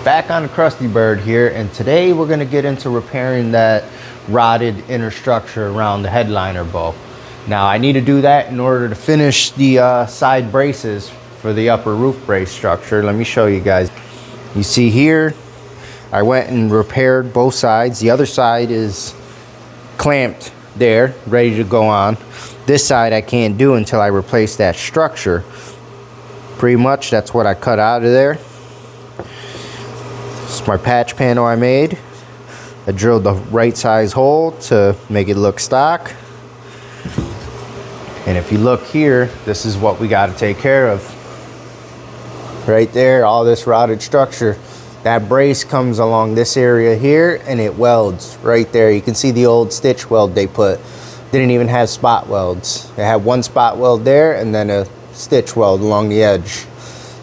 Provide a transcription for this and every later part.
Back on the Krusty Bird here, and today we're going to get into repairing that rotted inner structure around the headliner bow. Now I need to do that in order to finish the side braces for the upper roof brace structure. Let me show you guys. You see here, I went and repaired both sides. The other side is clamped there, ready to go on. This side I can't do until I replace that structure. Pretty much that's what I cut out of there. This is my patch panel I made. I drilled the right size hole to make it look stock. And if you look here, this is what we got to take care of. Right there, all this rotted structure. That brace comes along this area here and it welds right there. You can see the old stitch weld they put. Didn't even have spot welds. It had one spot weld there and then a stitch weld along the edge.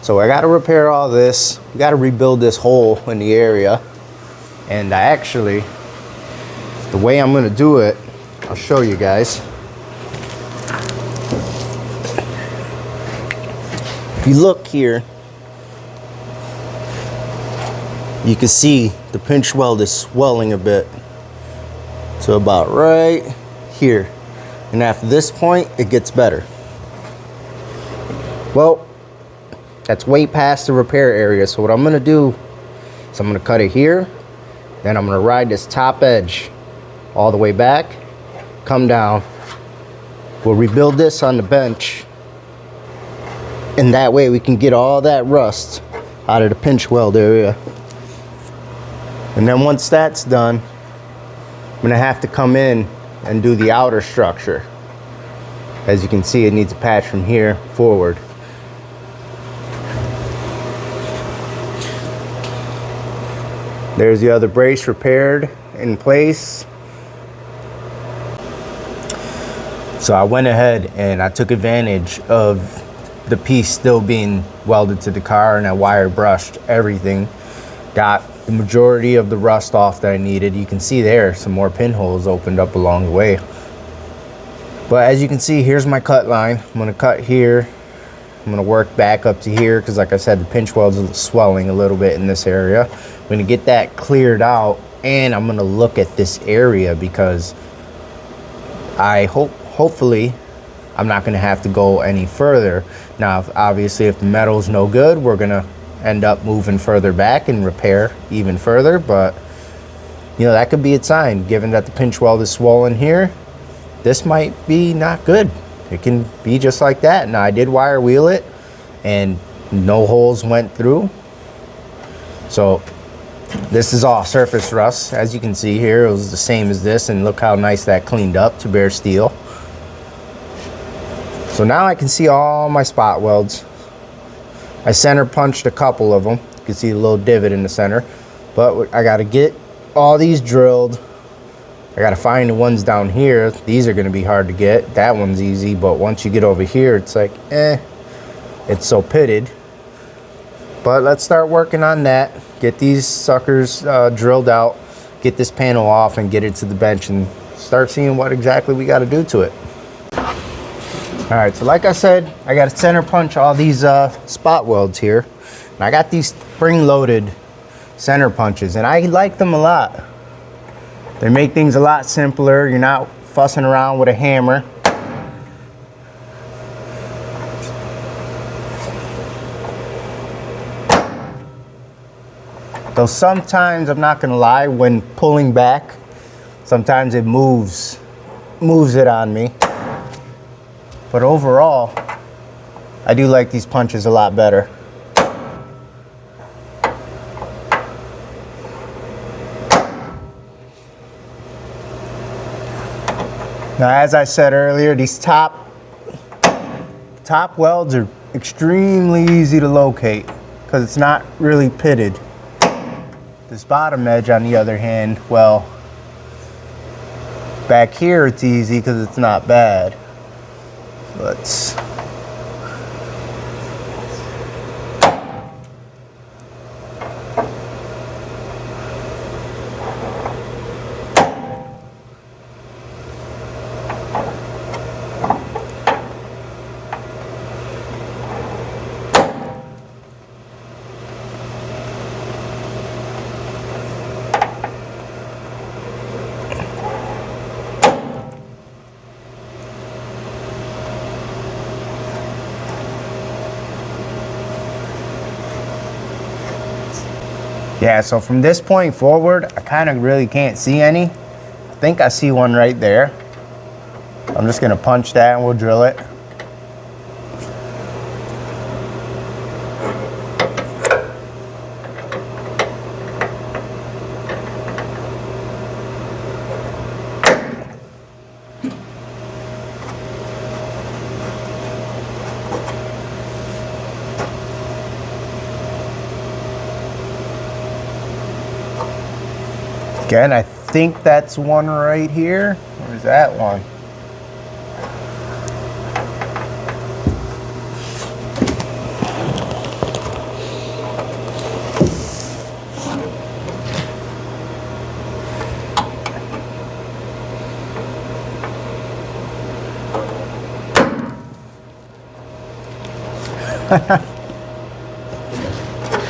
So I got to repair all this. We got to rebuild this hole in the area. And I actually, the way I'm going to do it, I'll show you guys. If you look here, you can see the pinch weld is swelling a bit. So about right here. And after this point, it gets better. Well, that's way past the repair area. So what I'm gonna do is I'm gonna cut it here. Then I'm gonna ride this top edge all the way back, come down. We'll rebuild this on the bench. And that way we can get all that rust out of the pinch weld area. And then once that's done, I'm gonna have to come in and do the outer structure. As you can see, it needs a patch from here forward. There's the other brace repaired in place. So I went ahead and I took advantage of the piece still being welded to the car, and I wire brushed everything. Got the majority of the rust off that I needed. You can see there some more pinholes opened up along the way. But as you can see, here's my cut line. I'm gonna cut here. I'm gonna work back up to here because like I said, the pinch weld's swelling a little bit in this area. I'm gonna get that cleared out, and I'm gonna look at this area because I hopefully I'm not gonna have to go any further. Now, obviously, if the metal's no good, we're gonna end up moving further back and repair even further. But you know, that could be a sign. Given that the pinch weld is swollen here, this might be not good. It can be just like that. Now I did wire wheel it and no holes went through. So this is all surface rust. As you can see here, it was the same as this, and look how nice that cleaned up to bare steel. So now I can see all my spot welds. I center punched a couple of them. You can see a little divot in the center, but I got to get all these drilled. I got to find the ones down here. These are going to be hard to get. That one's easy, but once you get over here, it's like, it's so pitted. But let's start working on that. Get these suckers drilled out, get this panel off, and get it to the bench and start seeing what exactly we got to do to it. All right, so like I said, I got to center punch all these spot welds here. And I got these spring-loaded center punches, and I like them a lot. They make things a lot simpler. You're not fussing around with a hammer. Though sometimes, I'm not gonna lie, when pulling back, sometimes it moves it on me. But overall, I do like these punches a lot better. Now, as I said earlier, these top welds are extremely easy to locate because it's not really pitted. This bottom edge, on the other hand, well, back here it's easy because it's not bad. Let's Yeah, so from this point forward, I kind of really can't see any. I think I see one right there. I'm just gonna punch that and we'll drill it. Again, I think that's one right here. Where's that one?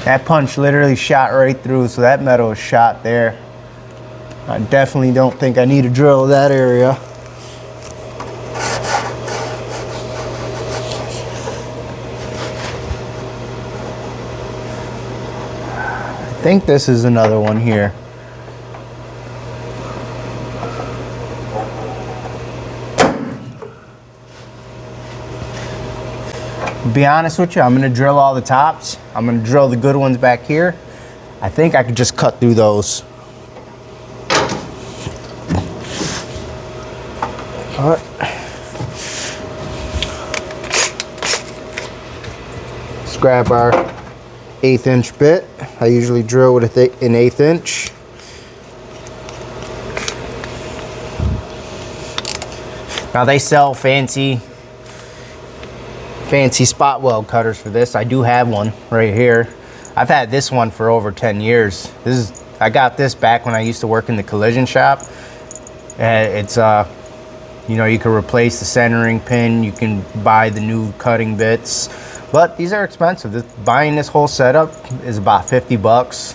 That punch literally shot right through, so that metal is shot there. I definitely don't think I need to drill that area. I think this is another one here. To be honest with you, I'm gonna drill all the tops. I'm gonna drill the good ones back here. I think I could just cut through those. All right. Let's grab our 1/8 inch bit. I usually drill with an 1/8 inch. Now they sell fancy spot weld cutters for this. I do have one right here. I've had this one for over 10 years. I got this back when I used to work in the collision shop. It's you know, you can replace the centering pin, you can buy the new cutting bits, but these are expensive. Buying this whole setup is about 50 bucks,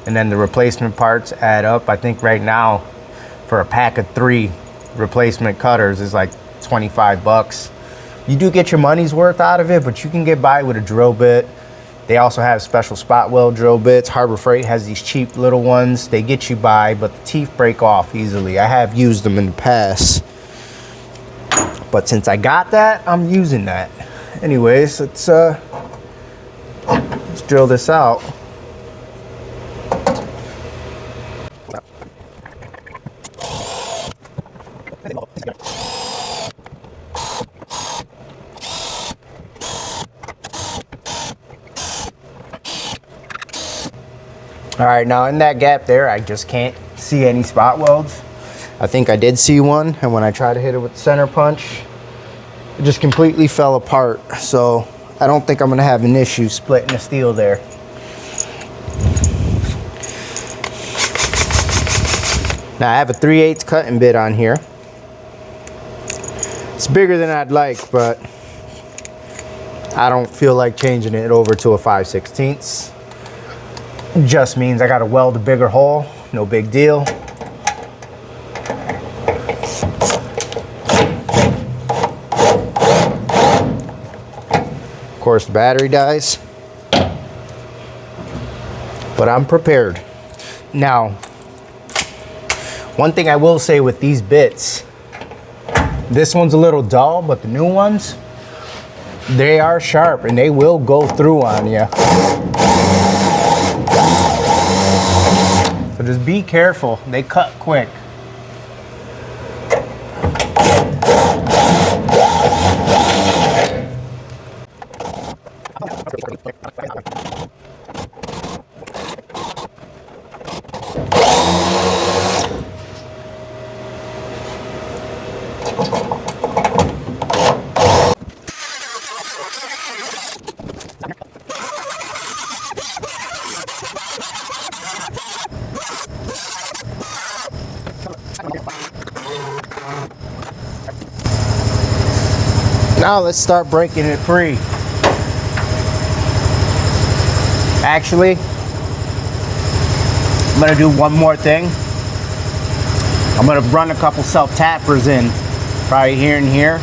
and then the replacement parts add up. I think right now for a pack of 3 replacement cutters is like 25 bucks. You do get your money's worth out of it, but you can get by with a drill bit. They also have special spot weld drill bits. Harbor Freight has these cheap little ones. They get you by, but the teeth break off easily. I have used them in the past, but since I got that, I'm using that. Anyways, let's drill this out. All right, now in that gap there, I just can't see any spot welds. I think I did see one, and when I tried to hit it with the center punch, it just completely fell apart. So I don't think I'm gonna have an issue splitting the steel there. Now I have a 3/8 cutting bit on here. It's bigger than I'd like, but I don't feel like changing it over to a 5/16. Just means I gotta weld a bigger hole, no big deal. Of course, the battery dies, but I'm prepared. Now, one thing I will say with these bits, this one's a little dull, but the new ones, they are sharp and they will go through on you. So just be careful, they cut quick. Now let's start breaking it free. Actually, I'm gonna do one more thing. I'm gonna run a couple self-tappers in, probably here and here.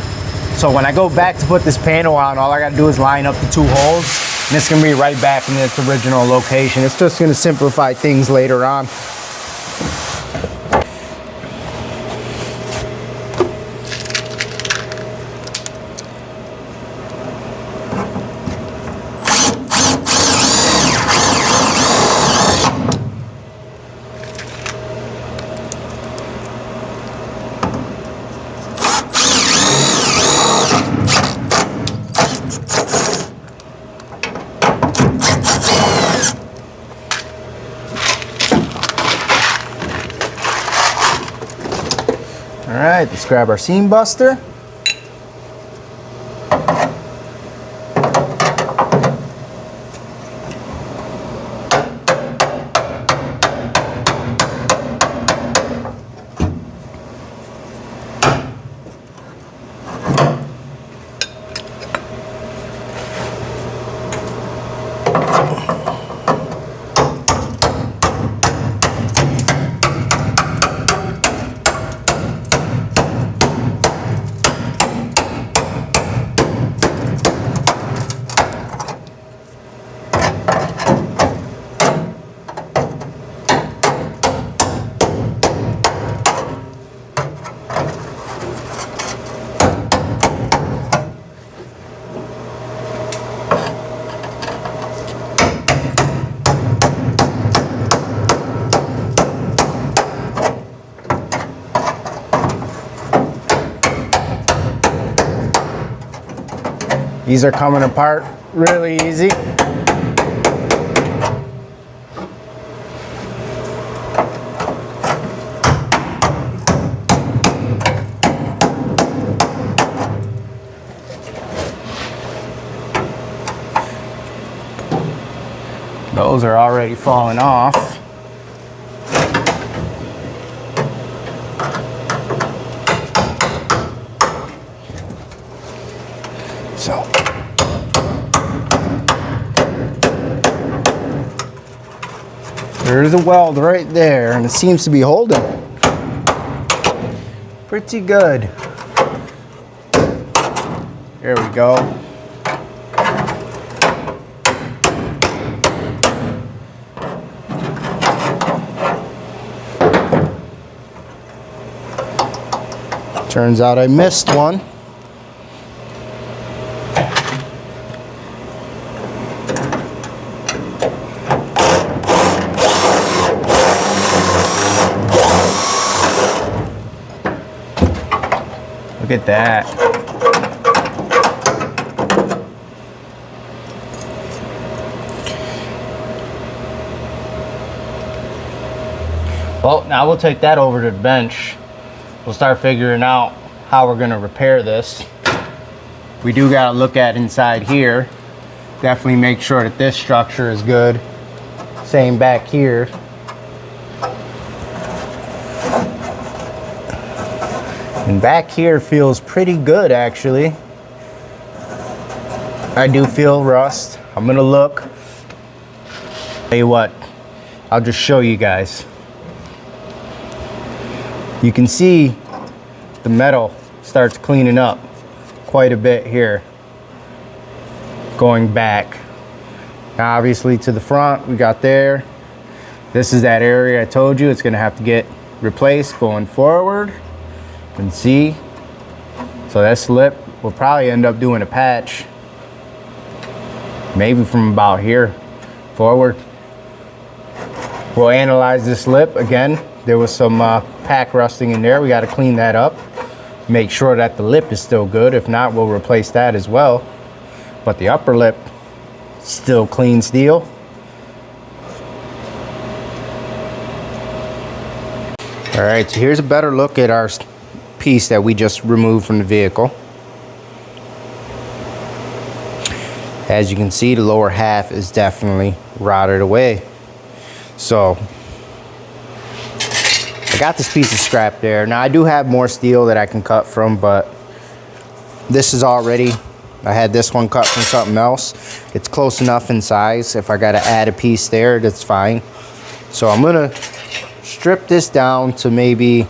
So when I go back to put this panel on, all I gotta do is line up the 2 holes And it's gonna be right back in its original location. It's just gonna simplify things later on. All right, let's grab our seam buster. These are coming apart really easy. Those are already falling off. So there's a weld right there, and it seems to be holding pretty good. There we go. Turns out I missed one. Look at that. Well, now we'll take that over to the bench. We'll start figuring out how we're gonna repair this. We do gotta look at inside here. Definitely make sure that this structure is good. Same back here. And back here feels pretty good, actually. I do feel rust. I'm gonna look. Tell you what, I'll just show you guys. You can see the metal starts cleaning up quite a bit here. Going back. Now obviously to the front, we got there. This is that area I told you it's gonna have to get replaced going forward. You can see. So that slip, we'll probably end up doing a patch. Maybe from about here forward. We'll analyze this lip again. There was some pack rusting in there. We got to clean that up. Make sure that the lip is still good. If not, we'll replace that as well. But the upper lip, still clean steel. All right, so here's a better look at our piece that we just removed from the vehicle. As you can see, the lower half is definitely rotted away. So I got this piece of scrap there. Now I do have more steel that I can cut from, but this is already, I had this one cut from something else. It's close enough in size. If I gotta add a piece there, that's fine. So I'm gonna strip this down to maybe,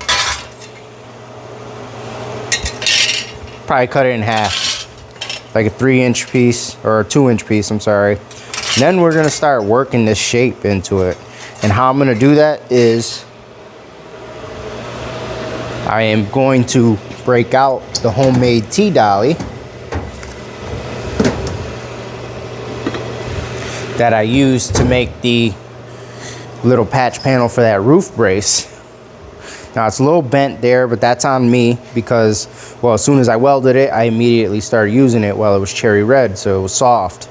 probably cut it in half. like a 3-inch piece or a 2-inch piece, I'm sorry. And then we're gonna start working this shape into it. And how I'm gonna do that is I am going to break out the homemade T-dolly that I used to make the little patch panel for that roof brace. Now it's a little bent there, but that's on me because, well, as soon as I welded it, I immediately started using it while it was cherry red, so it was soft.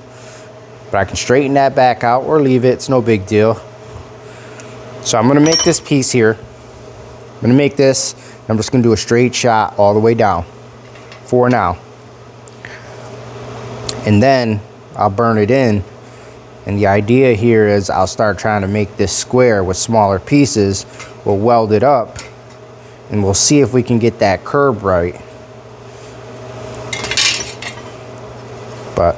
But I can straighten that back out or leave it, it's no big deal. So I'm gonna make this piece here. I'm gonna make this, I'm just gonna do a straight shot all the way down for now. And then I'll burn it in. And the idea here is I'll start trying to make this square with smaller pieces. We'll weld it up and we'll see if we can get that curve right. But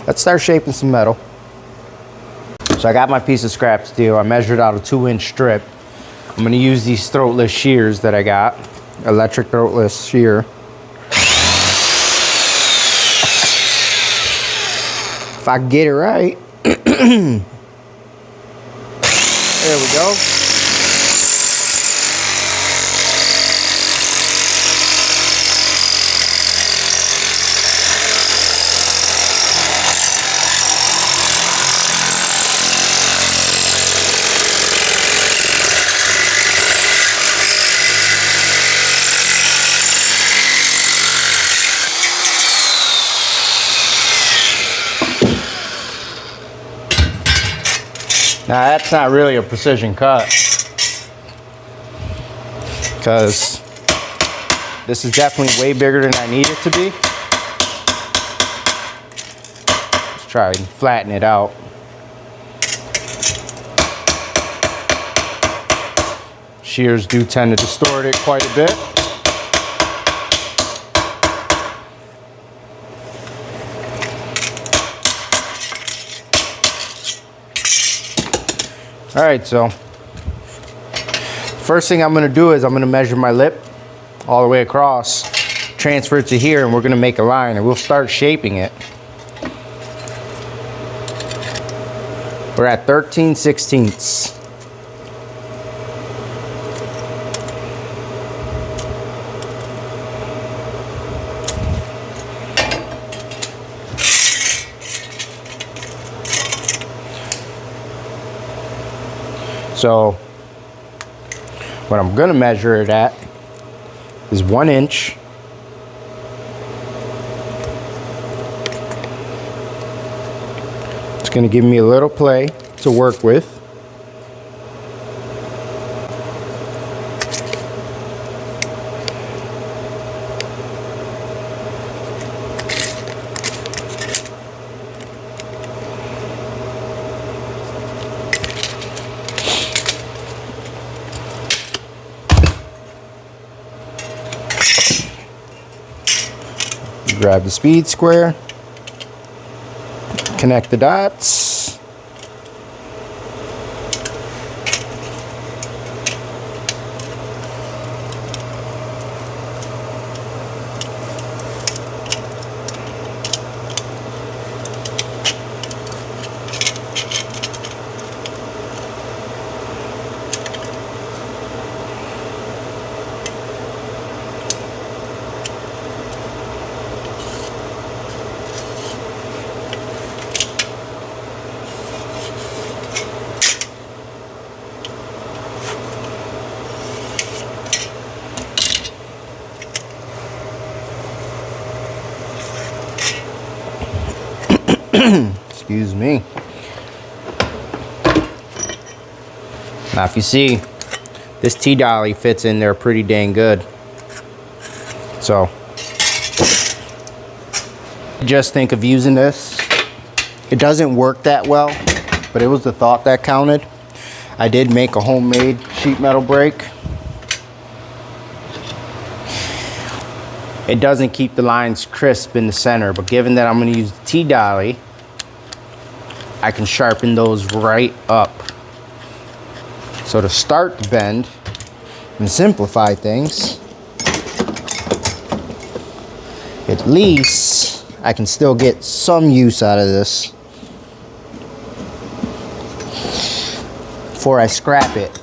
let's start shaping some metal. So I got my piece of scrap steel. I measured out a 2-inch strip. I'm gonna use these throatless shears that I got. Electric throatless shear. If I get it right. There we go. Now that's not really a precision cut because this is definitely way bigger than I need it to be. Let's try and flatten it out. Shears do tend to distort it quite a bit. All right, so first thing I'm gonna do is I'm gonna measure my lip all the way across, transfer it to here, and we're gonna make a line and we'll start shaping it. We're at 13/16. So what I'm gonna measure it at is 1 inch. It's gonna give me a little play to work with. Grab the speed square, connect the dots. Excuse me. Now if you see, this T-dolly fits in there pretty dang good. So just think of using this. It doesn't work that well, but it was the thought that counted. I did make a homemade sheet metal brake. It doesn't keep the lines crisp in the center, but given that I'm going to use the T-dolly, I can sharpen those right up. So to start the bend and simplify things, at least I can still get some use out of this before I scrap it.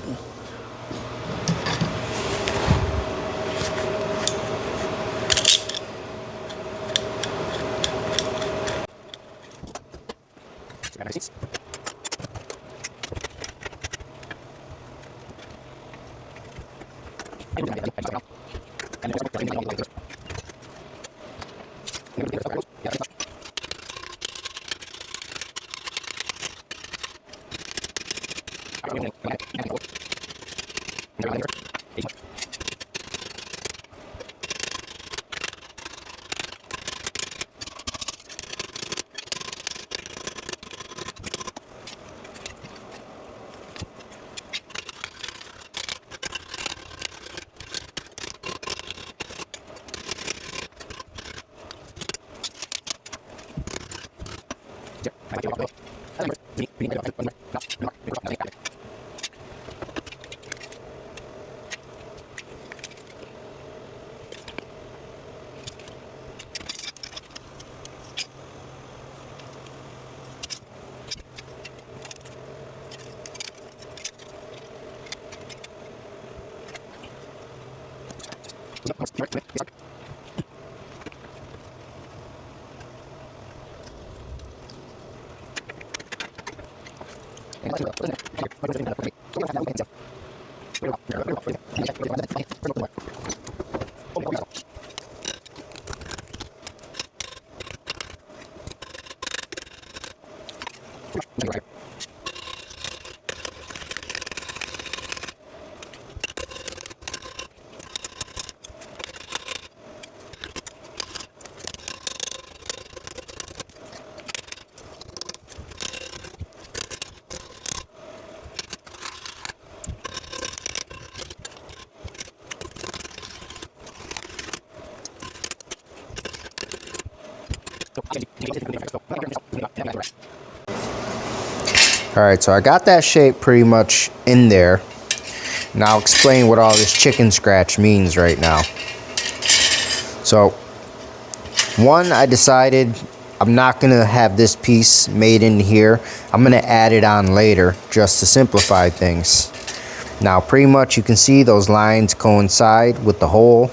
Alright, so I got that shape pretty much in there. And I'll explain what all this chicken scratch means right now. So, one, I decided I'm not going to have this piece made in here. I'm going to add it on later just to simplify things. Now, pretty much you can see those lines coincide with the hole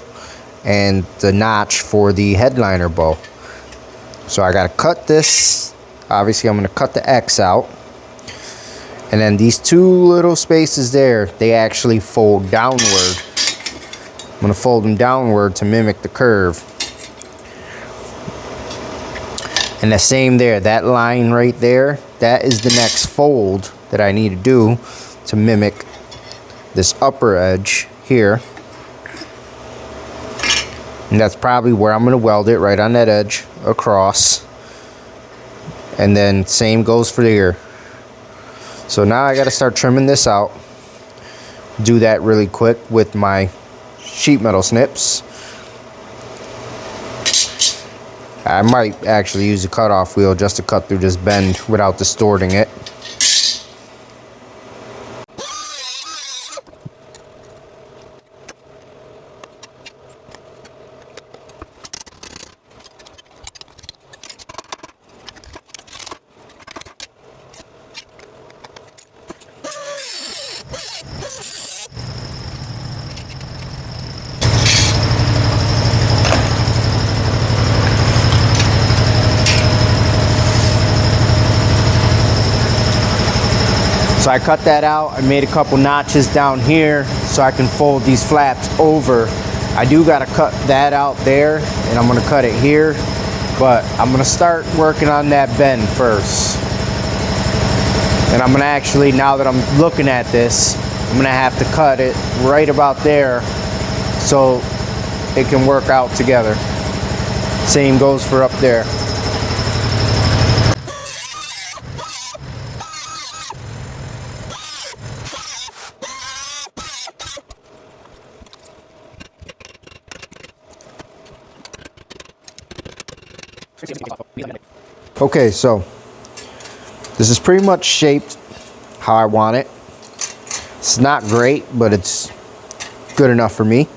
and the notch for the headliner bow. So I got to cut this. Obviously, I'm going to cut the X out. And then these two little spaces there, they actually fold downward. I'm going to fold them downward to mimic the curve. And the same there, that line right there, that is the next fold that I need to do to mimic this upper edge here. And that's probably where I'm going to weld it, right on that edge across. And then same goes for here. So now I got to start trimming this out. Do that really quick with my sheet metal snips. I might actually use a cutoff wheel just to cut through this bend without distorting it. So I cut that out. I made a couple notches down here so I can fold these flaps over. I do got to cut that out there, and I'm going to cut it here, but I'm going to start working on that bend first. And I'm going to actually, now that I'm looking at this, I'm going to have to cut it right about there so it can work out together. Same goes for up there. Okay, so this is pretty much shaped how I want it. It's not great, but it's good enough for me.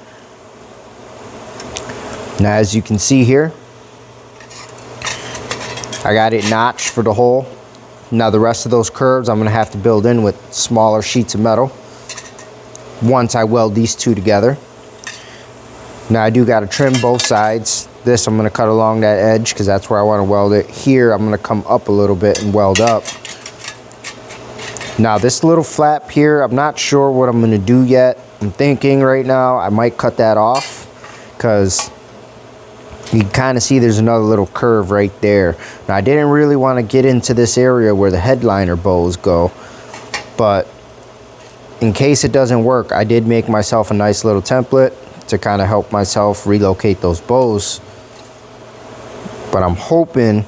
Now, as you can see here, I got it notched for the hole. Now the rest of those curves I'm gonna have to build in with smaller sheets of metal once I weld these two together. Now I do gotta trim both sides. This I'm gonna cut along that edge because that's where I wanna weld it. Here I'm gonna come up a little bit and weld up. Now this little flap here, I'm not sure what I'm gonna do yet. I'm thinking right now I might cut that off because you can kind of see there's another little curve right there. Now I didn't really want to get into this area where the headliner bows go, but in case it doesn't work, I did make myself a nice little template to kind of help myself relocate those bows. But I'm hoping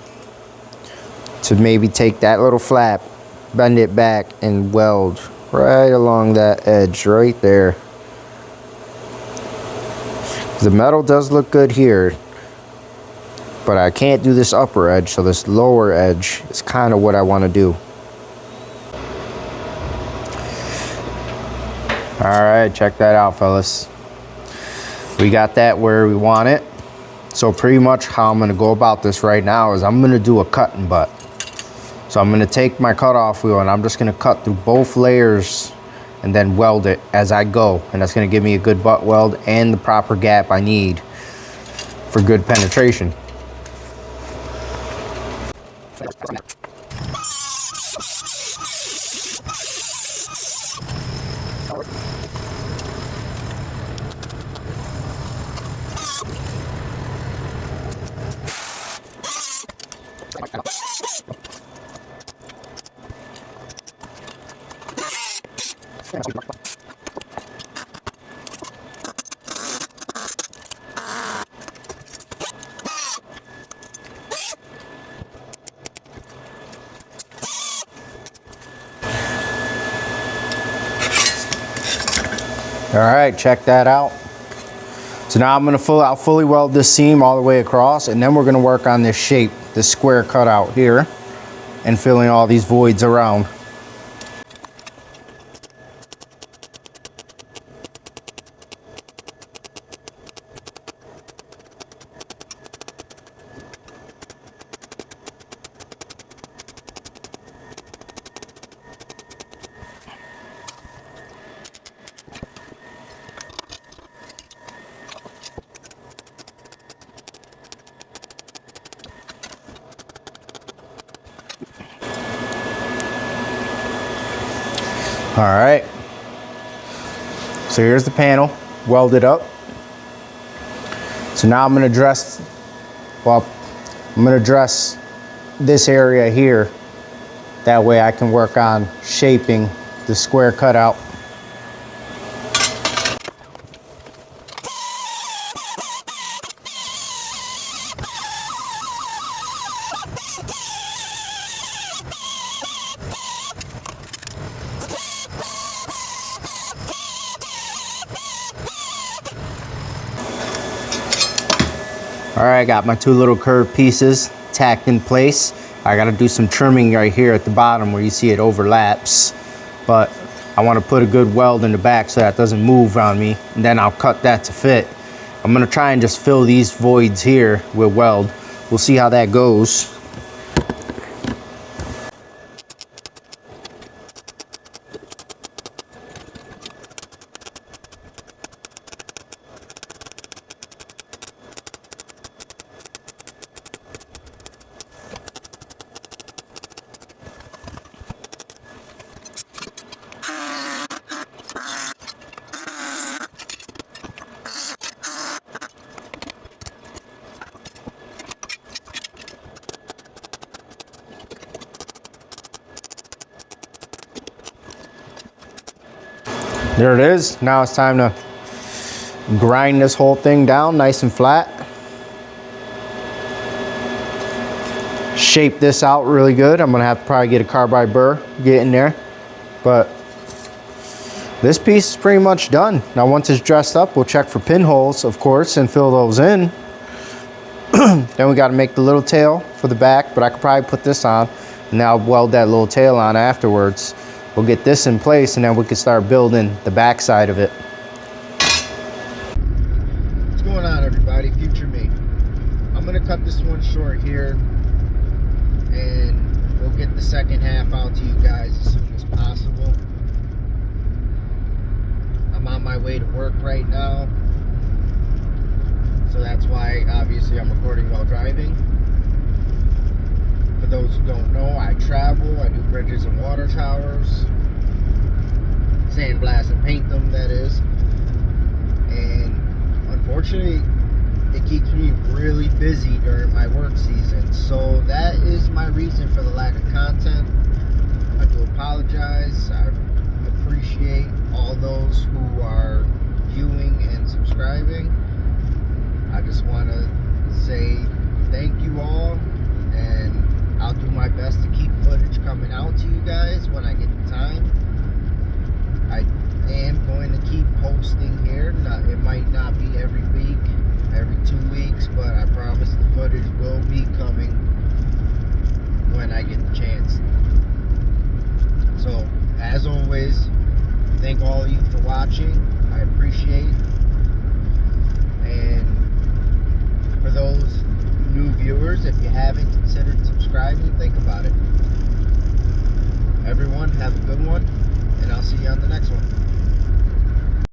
to maybe take that little flap, bend it back, and weld right along that edge right there. The metal does look good here, but I can't do this upper edge, so this lower edge is kind of what I want to do. All right, check that out, fellas. We got that where we want it. So pretty much how I'm gonna go about this right now is I'm gonna do a cut and butt. So I'm gonna take my cutoff wheel and I'm just gonna cut through both layers and then weld it as I go. And that's gonna give me a good butt weld and the proper gap I need for good penetration. All right, check that out. So now I'm gonna I'll fully weld this seam all the way across, and then we're gonna work on this shape, this square cutout here, and filling all these voids around. All right, so here's the panel welded up. So now I'm gonna dress this area here. That way I can work on shaping the square cutout. All right, got my two little curved pieces tacked in place. I gotta do some trimming right here at the bottom where you see it overlaps, but I wanna put a good weld in the back so that doesn't move on me, and then I'll cut that to fit. I'm gonna try and just fill these voids here with weld. We'll see how that goes. There it is. Now it's time to grind this whole thing down nice and flat. Shape this out really good. I'm gonna have to probably get a carbide burr, get in there. But this piece is pretty much done. Now once it's dressed up, we'll check for pinholes, of course, and fill those in. Then we gotta make the little tail for the back, but I could probably put this on and now weld that little tail on afterwards. We'll get this in place and then we can start building the back side of it. What's going on, everybody? Future me. I'm gonna cut this one short here. the second half out to you guys as soon as possible. I'm on my way to work right now, so that's why obviously I'm recording while driving. For those who don't know, I travel, I do bridges and water towers, sandblast and paint them, that is. And unfortunately, it keeps me really busy during my work season. So that is my reason for the lack of content. I do apologize. I appreciate all those who are viewing and subscribing. I just want to say thank you all, and I'll do my best to keep footage coming out to you guys when I get the time. I am going to keep posting here. It might not be every week, every 2 weeks, but I promise the footage will be coming when I get the chance. So, as always, thank all of you for watching. I appreciate it. And for those new viewers, if you haven't considered subscribing, think about it. Everyone, have a good one, and I'll see you on the next one.